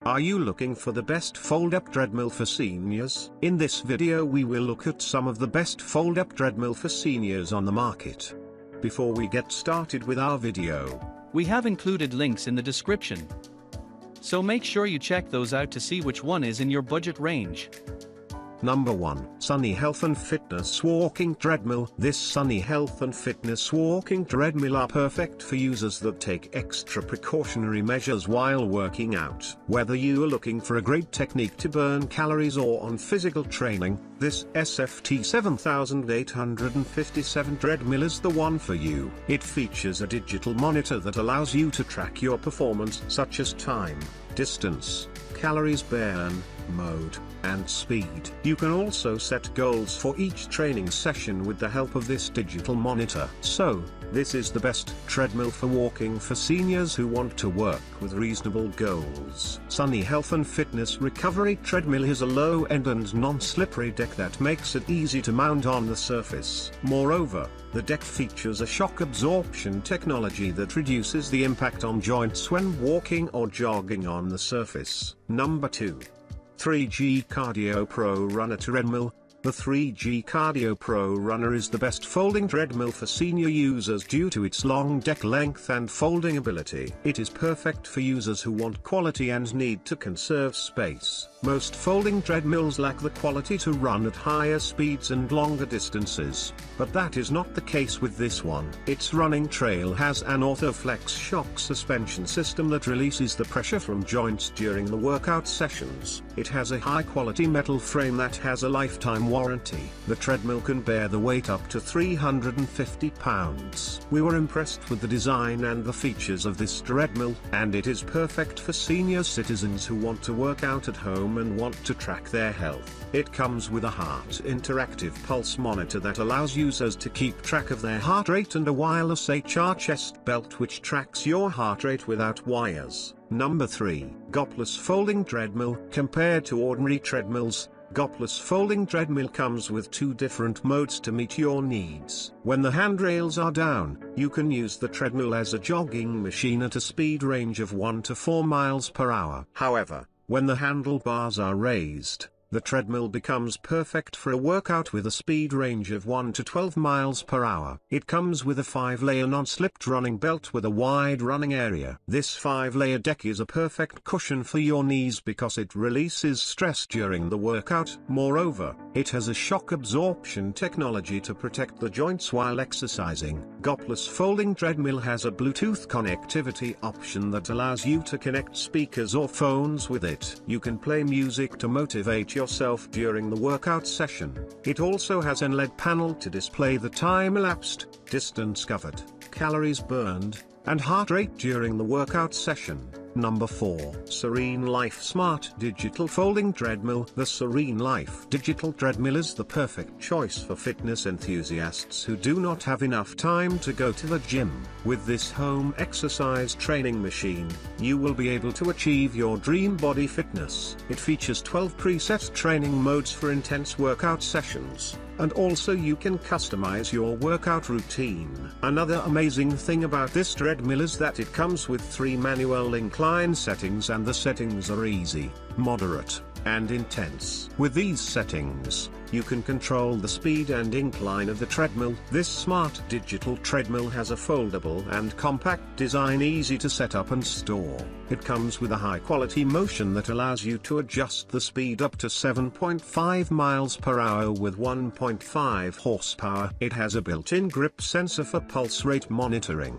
Are you looking for the best fold-up treadmill for seniors? In this video we will look at some of the best fold-up treadmill for seniors on the market. Before we get started with our video, we have included links in the description, so make sure you check those out to see which one is in your budget range. Number 1. Sunny Health and Fitness Walking Treadmill. This Sunny Health and Fitness Walking Treadmill are perfect for users that take extra precautionary measures while working out. Whether you are looking for a great technique to burn calories or on physical training, this SFT 7857 treadmill is the one for you. It features a digital monitor that allows you to track your performance such as time, distance, calories burn, mode, and speed. You can also set goals for each training session with the help of this digital monitor. So, this is the best treadmill for walking for seniors who want to work with reasonable goals. Sunny Health and Fitness Recovery Treadmill is a low-end and non-slippery deck that makes it easy to mount on the surface. Moreover, the deck features a shock absorption technology that reduces the impact on joints when walking or jogging on the surface. Number 2. 3G Cardio Pro Runner Treadmill. The 3G Cardio Pro Runner is the best folding treadmill for senior users due to its long deck length and folding ability. It is perfect for users who want quality and need to conserve space. Most folding treadmills lack the quality to run at higher speeds and longer distances, but that is not the case with this one. Its running trail has an Orthoflex shock suspension system that releases the pressure from joints during the workout sessions. It has a high-quality metal frame that has a lifetime warranty. The treadmill can bear the weight up to 350 pounds. We were impressed with the design and the features of this treadmill, and it is perfect for senior citizens who want to work out at home and want to track their health. It comes with a heart interactive pulse monitor that allows users to keep track of their heart rate and a wireless HR chest belt which tracks your heart rate without wires. Number 3. Goplus Folding Treadmill. Compared to ordinary treadmills, Goplus Folding Treadmill comes with two different modes to meet your needs. When the handrails are down, you can use the treadmill as a jogging machine at a speed range of 1 to 4 miles per hour. However, when the handlebars are raised, the treadmill becomes perfect for a workout with a speed range of 1 to 12 miles per hour. It comes with a 5-layer non-slipped running belt with a wide running area. This 5-layer deck is a perfect cushion for your knees because it releases stress during the workout. Moreover, it has a shock absorption technology to protect the joints while exercising. Goplus Folding Treadmill has a Bluetooth connectivity option that allows you to connect speakers or phones with it. You can play music to motivate yourself during the workout session. It also has an LED panel to display the time elapsed, distance covered, calories burned, and heart rate during the workout session. Number 4. SereneLife Smart Digital Folding Treadmill. The SereneLife Digital Treadmill is the perfect choice for fitness enthusiasts who do not have enough time to go to the gym. With this home exercise training machine, you will be able to achieve your dream body fitness. It features 12 preset training modes for intense workout sessions, and also you can customize your workout routine. Another amazing thing about this treadmill is that it comes with 3 manual incline settings, and the settings are easy, moderate, and intense. With these settings, you can control the speed and incline of the treadmill. This smart digital treadmill has a foldable and compact design, easy to set up and store. It comes with a high-quality motion that allows you to adjust the speed up to 7.5 miles per hour with 1.5 horsepower. It has a built-in grip sensor for pulse rate monitoring.